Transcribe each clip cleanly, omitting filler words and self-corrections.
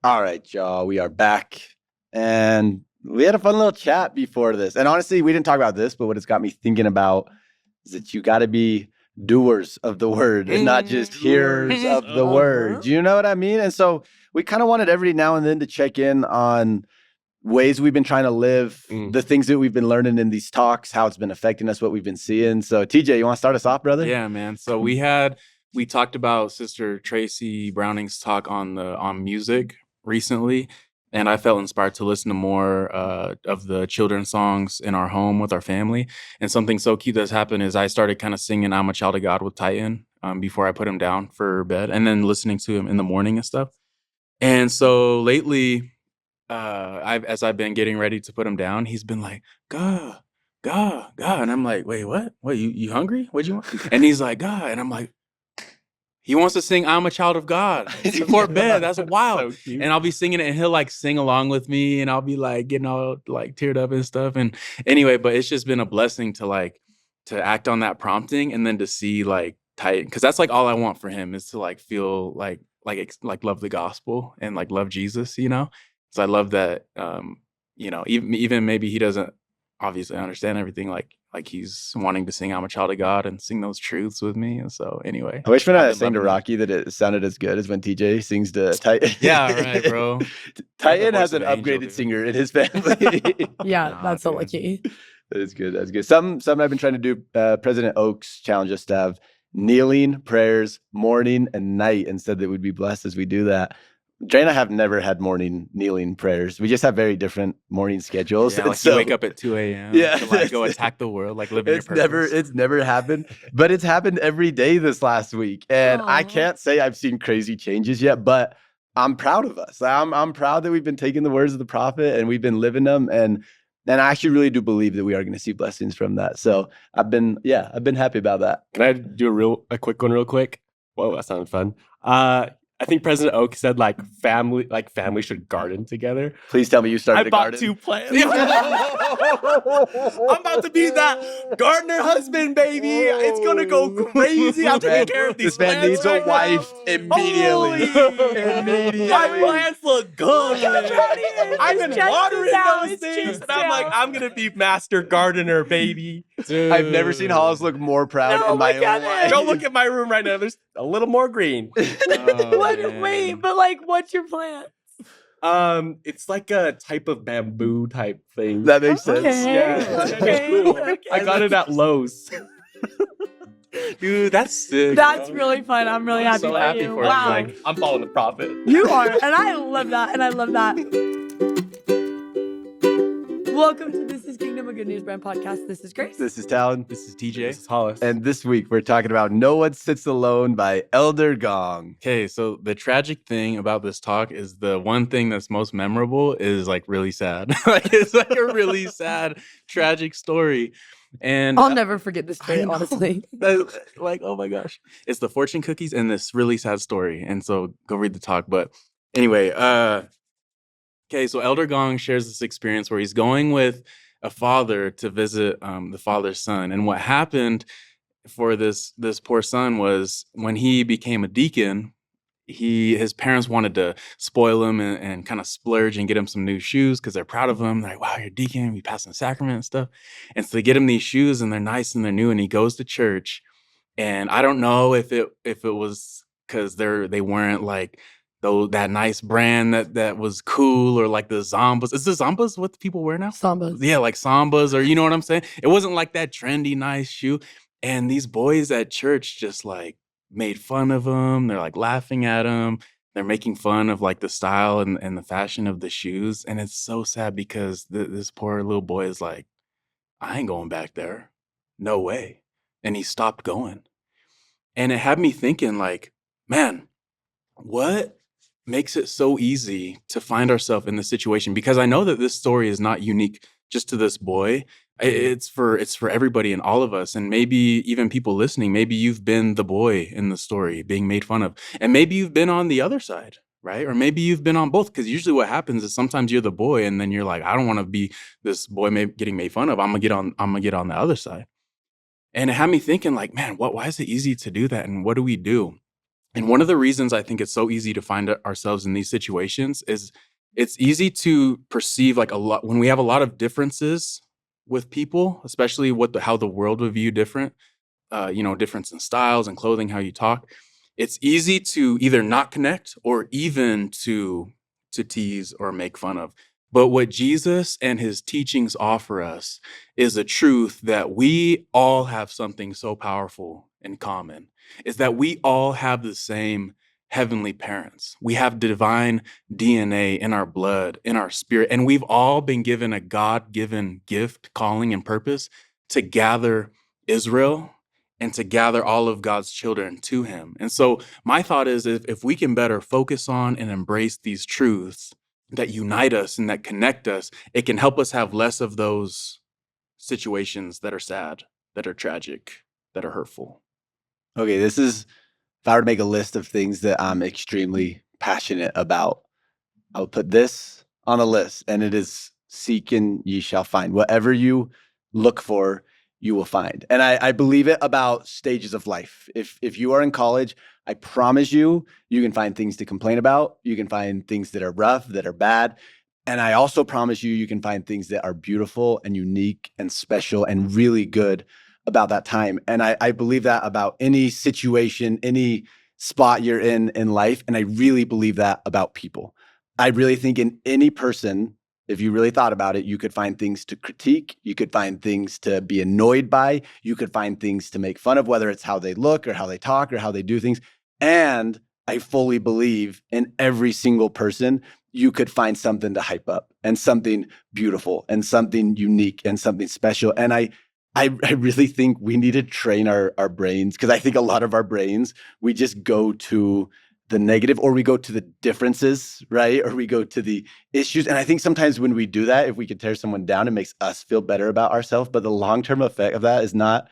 All right, y'all, we are back. And we had a fun little chat before this. And honestly, we didn't talk about this, but what it's got me thinking about is that you got to be doers of the word and not just hearers of the word. Do you know what I mean? And so we kind of wanted every now and then to check in on ways we've been trying to live, the things that we've been learning in these talks, how it's been affecting us, what we've been seeing. So TJ, you want to start us off, brother? Yeah, man. So we talked about Sister Tracy Browning's talk on music recently, and I felt inspired to listen to more of the children's songs in our home with our family. And something so cute that's happened is I started kind of singing "I'm a Child of God" with Titan before I put him down for bed, and then listening to him in the morning and stuff. And so lately, as I've been getting ready to put him down, he's been like, "God, God, God," and I'm like, "Wait, what? What? You hungry? What'd you want?" And he's like, "God," and I'm like, he wants to sing "I'm a Child of God" before bed. That's wild. So cute. And I'll be singing it, and he'll like sing along with me, and I'll be like getting all like teared up and stuff. And anyway, but it's just been a blessing to act on that prompting, and then to see like Titan, because that's like all I want for him is to like feel like love the gospel and like love Jesus, you know. So I love that, even maybe he doesn't obviously understand everything, like he's wanting to sing "I'm a Child of God" and sing those truths with me. And so anyway, I wish when I I've been sang to loving it. Rocky that it sounded as good as when TJ sings to Titan. Yeah, right, bro. Titan voice has of an an angel, upgraded dude. singer in his family. Yeah, Nah, that's so dude. lucky. That's good. That's good. Something I've been trying to do. President Oaks challenged us to have kneeling prayers morning and night, and said that we'd be blessed as we do that. Jay and I have never had morning kneeling prayers. We just have very different morning schedules. Yeah, and like you wake up at 2 a.m. Yeah, to like go it's- attack the world, like living your It's purpose. never happened, but it's happened every day this last week, and I Aw. can't say I've seen crazy changes yet, but I'm proud of us. I'm proud that we've been taking the words of the prophet and we've been living them, and I actually really do believe that we are going to see blessings from that. So I've been happy about that. Can I do a quick one real quick? Whoa, that sounded fun. I think President Oak said family should garden together. Please tell me you started I a bought garden. 2 plants. I'm about to be that gardener husband, baby. It's gonna go crazy. I'm taking care of these This man plants needs a right now. wife immediately. Holy! My plants look good. I've been Just watering now, those it's things, just and I'm like, now. I'm gonna be master gardener, baby. I've never seen Hollis look more proud No, in my look at life. it. Go look at my room right now. There's a little more green. Wait, but like, what's your plan? It's like a type of bamboo type thing. That makes sense. Okay. Yeah, it's Okay. kinda cool. Okay. I got it at Lowe's. Dude, that's sick. That's bro. really fun. I'm really happy so for happy you. for it. Wow. Like, I'm following the prophet. You are, and I love that, Welcome to This is Kingdom, a Good News Brand podcast. This is Grace. This is Talon. This is TJ. This is Hollis. And this week we're talking about No One Sits Alone by Elder Gong. Okay, so the tragic thing about this talk is the one thing that's most memorable is like really sad. Like it's like a really sad, tragic story. And I'll never forget this I story, know. honestly. Like, oh my gosh. It's the fortune cookies and this really sad story. And so go read the talk. But anyway, okay, so Elder Gong shares this experience where he's going with a father to visit the father's son. And what happened for this poor son was when he became a deacon, his parents wanted to spoil him and kind of splurge and get him some new shoes because they're proud of him. They're like, wow, you're a deacon, we passing the sacrament and stuff. And so they get him these shoes and they're nice and they're new, and he goes to church. And I don't know if it was because they weren't like that nice brand that was cool, or like the Zombas. Is the Zombas what the people wear now? Sambas. Yeah, like Sambas, or you know what I'm saying? It wasn't like that trendy, nice shoe. And these boys at church just like made fun of him. They're like laughing at him. They're making fun of like the style and the fashion of the shoes. And it's so sad because this poor little boy is like, I ain't going back there. No way. And he stopped going. And it had me thinking like, man, what makes it so easy to find ourselves in this situation? Because I know that this story is not unique just to this boy. It's for everybody and all of us. And maybe even people listening, maybe you've been the boy in the story being made fun of. And maybe you've been on the other side, right? Or maybe you've been on both. Because usually what happens is sometimes you're the boy and then you're like, I don't want to be this boy getting made fun of. I'm gonna get on the other side. And it had me thinking like, man, why is it easy to do that? And what do we do? And one of the reasons I think it's so easy to find ourselves in these situations is it's easy to perceive like a lot when we have a lot of differences with people, especially how the world would view difference in styles and clothing, how you talk. It's easy to either not connect or even to tease or make fun of. But what Jesus and his teachings offer us is a truth that we all have something so powerful in common, is that we all have the same heavenly parents. We have divine DNA in our blood, in our spirit, and we've all been given a God-given gift, calling, and purpose to gather Israel and to gather all of God's children to him. And so my thought is if we can better focus on and embrace these truths that unite us and that connect us, it can help us have less of those situations that are sad, that are tragic, that are hurtful. Okay, this is, if I were to make a list of things that I'm extremely passionate about, I would put this on a list, and it is seek and ye shall find. Whatever you look for, you will find. And I believe it about stages of life. If you are in college, I promise you can find things to complain about. You can find things that are rough, that are bad. And I also promise you can find things that are beautiful and unique and special and really good about that time. And I believe that about any situation, any spot you're in life. And I really believe that about people. I really think in any person, if you really thought about it, you could find things to critique. You could find things to be annoyed by. You could find things to make fun of, whether it's how they look or how they talk or how they do things. And I fully believe in every single person, you could find something to hype up and something beautiful and something unique and something special. And I really think we need to train our brains, because I think a lot of our brains, we just go to the negative, or we go to the differences, right? Or we go to the issues. And I think sometimes when we do that, if we could tear someone down, it makes us feel better about ourselves. But the long-term effect of that is not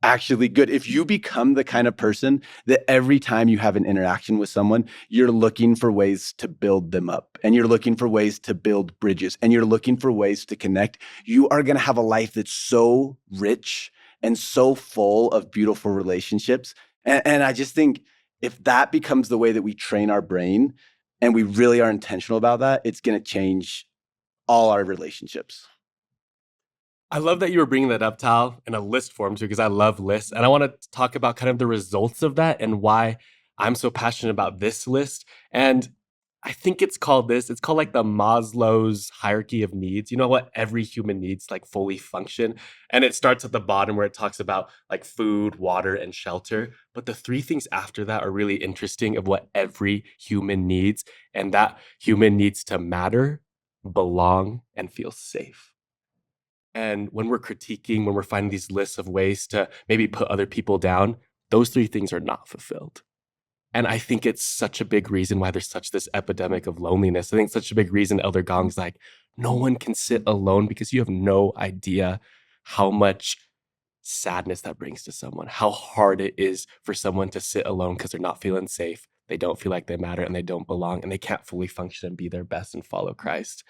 actually good. If you become the kind of person that every time you have an interaction with someone, you're looking for ways to build them up, and you're looking for ways to build bridges, and you're looking for ways to connect, you are going to have a life that's so rich and so full of beautiful relationships. And I just think if that becomes the way that we train our brain and we really are intentional about that, it's going to change all our relationships. I love that you were bringing that up, Tal, in a list form too, because I love lists. And I want to talk about kind of the results of that and why I'm so passionate about this list. And I think it's called like the Maslow's hierarchy of needs. You know what every human needs to like fully function. And it starts at the bottom where it talks about like food, water, and shelter. But the three things after that are really interesting of what every human needs. And that human needs to matter, belong, and feel safe. And when we're critiquing, when we're finding these lists of ways to maybe put other people down, those three things are not fulfilled. And I think it's such a big reason why there's such this epidemic of loneliness. I think it's such a big reason Elder Gong's like, no one can sit alone, because you have no idea how much sadness that brings to someone, how hard it is for someone to sit alone because they're not feeling safe, they don't feel like they matter, and they don't belong, and they can't fully function and be their best and follow Christ.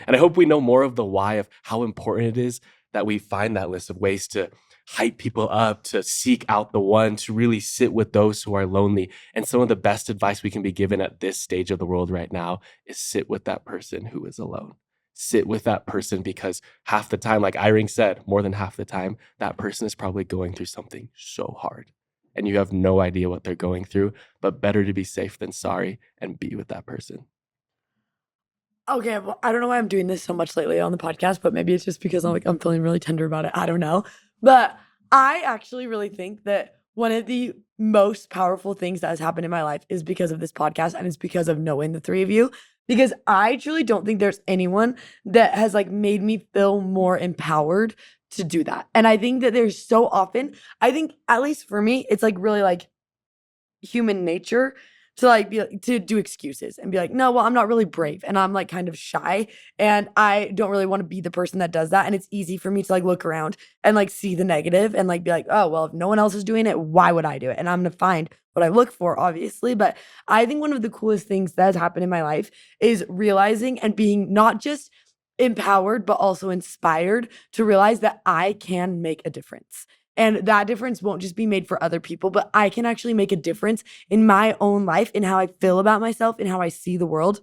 And I hope we know more of the why of how important it is that we find that list of ways to hype people up, to seek out the one, to really sit with those who are lonely. And some of the best advice we can be given at this stage of the world right now is sit with that person who is alone. Sit with that person, because half the time, like Iring said, more than half the time, that person is probably going through something so hard. And you have no idea what they're going through, but better to be safe than sorry and be with that person. Okay, well, I don't know why I'm doing this so much lately on the podcast, but maybe it's just because I'm feeling really tender about it. I don't know. But I actually really think that one of the most powerful things that has happened in my life is because of this podcast, and it's because of knowing the three of you. Because I truly don't think there's anyone that has like made me feel more empowered to do that. And I think that there's so often, I think at least for me, it's like really like human nature to like to do excuses and be like, no, well, I'm not really brave, and I'm like kind of shy, and I don't really want to be the person that does that. And it's easy for me to like look around and like see the negative and like be like, oh, well, if no one else is doing it, why would I do it? And I'm gonna find what I look for, obviously. But I think one of the coolest things that has happened in my life is realizing and being not just empowered, but also inspired to realize that I can make a difference. And that difference won't just be made for other people, but I can actually make a difference in my own life, in how I feel about myself, in how I see the world.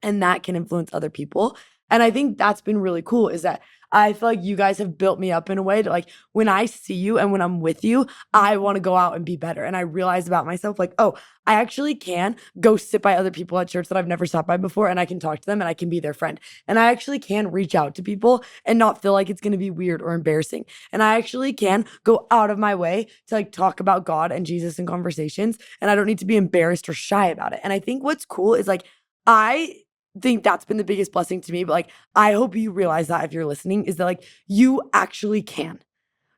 And that can influence other people. And I think that's been really cool, is that I feel like you guys have built me up in a way that, like, when I see you and when I'm with you, I want to go out and be better. And I realize about myself, like, oh, I actually can go sit by other people at church that I've never sat by before, and I can talk to them and I can be their friend. And I actually can reach out to people and not feel like it's going to be weird or embarrassing. And I actually can go out of my way to, like, talk about God and Jesus in conversations. And I don't need to be embarrassed or shy about it. And I think what's cool is, like, I think that's been the biggest blessing to me. But, like, I hope you realize that if you're listening, is that, like, you actually can.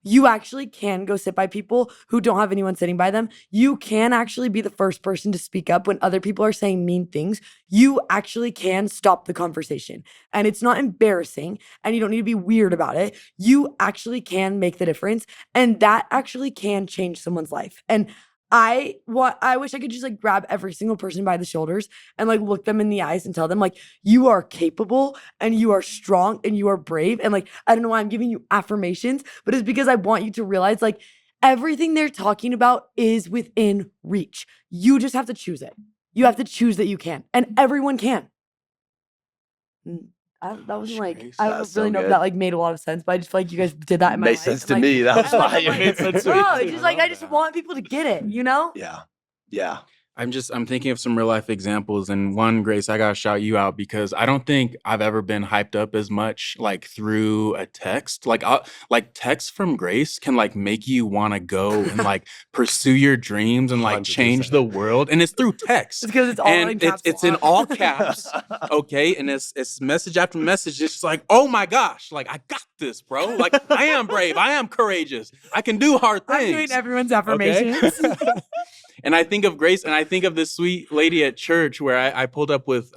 You actually can go sit by people who don't have anyone sitting by them. You can actually be the first person to speak up when other people are saying mean things. You actually can stop the conversation. And it's not embarrassing, and you don't need to be weird about it. You actually can make the difference, and that actually can change someone's life. And I wish I could just, like, grab every single person by the shoulders and, like, look them in the eyes and tell them, like, you are capable and you are strong and you are brave. And, like, I don't know why I'm giving you affirmations, but it's because I want you to realize, like, everything they're talking about is within reach. You just have to choose it. You have to choose that you can, and everyone can. That was, like, I don't That's really so know if good. that, like, made a lot of sense, but I just feel like you guys did that in my Made life. sense And, to like, me. That was I'm like, fire. I'm like, Made sense to me, no, too. it's just I like, I love just that. want people to get it, you know? Yeah. Yeah. I'm thinking of some real life examples, and one, Grace, I gotta shout you out because I don't think I've ever been hyped up as much, like, through a text. Like text from Grace can, like, make you want to go and, like, pursue your dreams and, like, change 100%. the world, and it's through text. It's because it's all in And caps it's in lock. all caps, okay? And it's message after message, just like, oh my gosh, like, I got this, bro. Like, I am brave, I am courageous, I can do hard I'm things. doing everyone's Okay? affirmations. And I think of Grace, and I think of this sweet lady at church where I pulled up with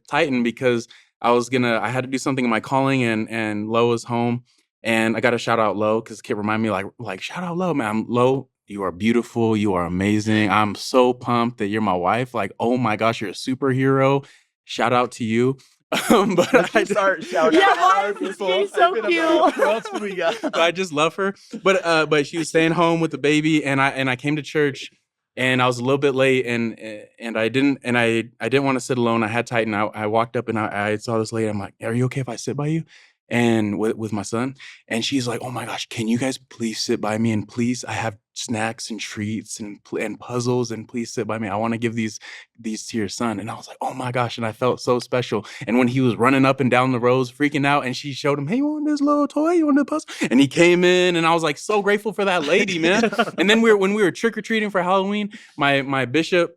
Titan because I had to do something in my calling, and Lo was home, and I got to shout out Lo because Kit reminded me, like shout out Lo, man. Lo, you are beautiful, you are amazing. I'm so pumped that you're my wife. Like, oh my gosh, you're a superhero. Shout out to you. But Let's I just start shouting Yeah, out why our is this people. being so I've been like, cute? Who else do we got? I just love her. But she was staying home with the baby, and I came to church, and I was a little bit late, and I didn't want to sit alone. I had Titan. I walked up and I saw this lady. I'm like, "Are you okay if I sit by you?" And with my son, and she's like, "Oh my gosh, can you guys please sit by me? And please, I have snacks and treats and puzzles, and please sit by me. I want to give these to your son." And I was like, "Oh my gosh!" And I felt so special. And when he was running up and down the rows, freaking out, and she showed him, "Hey, you want this little toy? You want the puzzle?" And he came in, and I was like, so grateful for that lady, man. And then when we were trick or treating for Halloween, my bishop,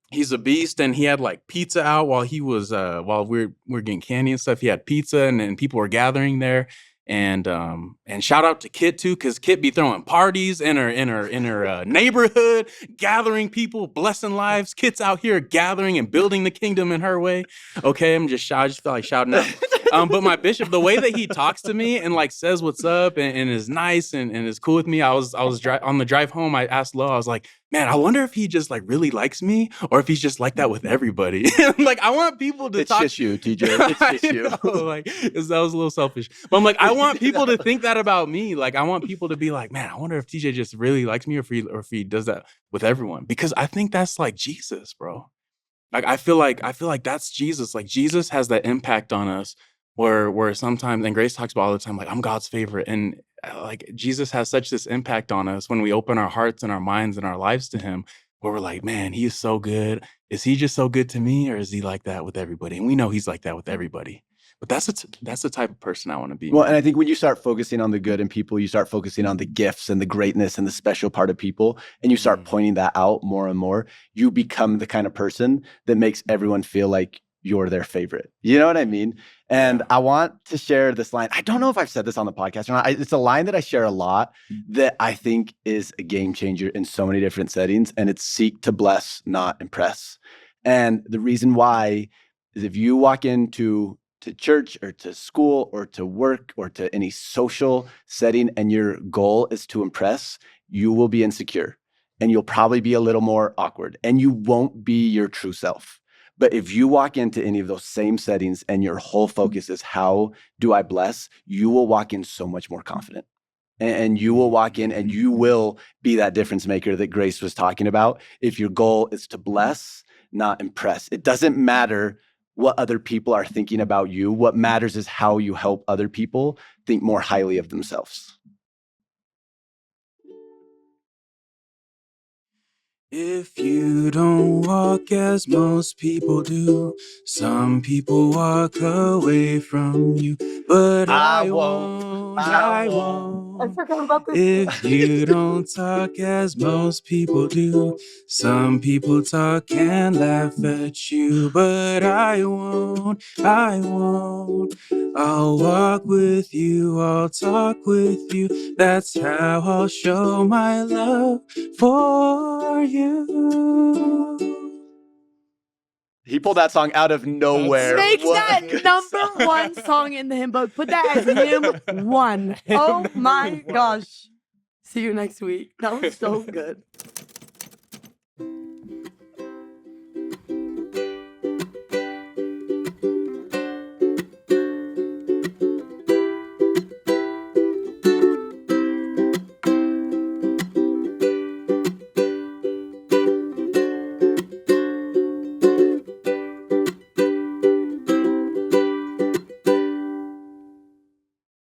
he's a beast, and he had, like, pizza out while he was while we were getting candy and stuff. He had pizza, and people were gathering there. And shout out to Kit too, because Kit be throwing parties in her neighborhood, gathering people, blessing lives. Kit's out here gathering and building the kingdom in her way. Okay, I just feel like shouting out. But my bishop, the way that he talks to me and, like, says what's up and is nice and is cool with me. I was on the drive home. I asked Lo, I was like, man, I wonder if he just, like, really likes me, or if he's just like that with everybody. Like, I want people to It's talk. just you, TJ. It's just you. I know, like, that was a little selfish. But I'm like, I want people to think that about me. Like, I want people to be like, man, I wonder if TJ just really likes me, or if he does that with everyone. Because I think that's, like, Jesus, bro. Like, I feel like that's Jesus. Like, Jesus has that impact on us where sometimes, and Grace talks about all the time, like, I'm God's favorite. And like, Jesus has such this impact on us when we open our hearts and our minds and our lives to him, where we're like, man, he is so good. Is he just so good to me, or is he like that with everybody? And we know he's like that with everybody. But that's the type of person I want to be. Well, man. and I think when you start focusing on the good in people, you start focusing on the gifts and the greatness and the special part of people, and you start pointing that out more and more, you become the kind of person that makes everyone feel like you're their favorite. You know what I mean? And I want to share this line. I don't know if I've said this on the podcast or not. It's a line that I share a lot that I think is a game changer in so many different settings, and it's seek to bless, not impress. And the reason why is if you walk into church or to school or to work or to any social setting and your goal is to impress, you will be insecure and you'll probably be a little more awkward and you won't be your true self. But if you walk into any of those same settings and your whole focus is how do I bless, you will walk in so much more confident. and you will walk in and you will be that difference maker that Grace was talking about. If your goal is to bless, not impress. It doesn't matter what other people are thinking about you. What matters is how you help other people think more highly of themselves. If you don't walk as most people do, some people walk away from you, but I won't. I won't. forgot about this. If you don't talk as most people do, some people talk and laugh at you, but I won't. I won't. I'll walk with you, I'll talk with you. That's how I'll show my love for you. He pulled that song out of nowhere. Make What? that number one song in the hymn book. Put that as hymn one. Oh my gosh. See you next week. That was so good.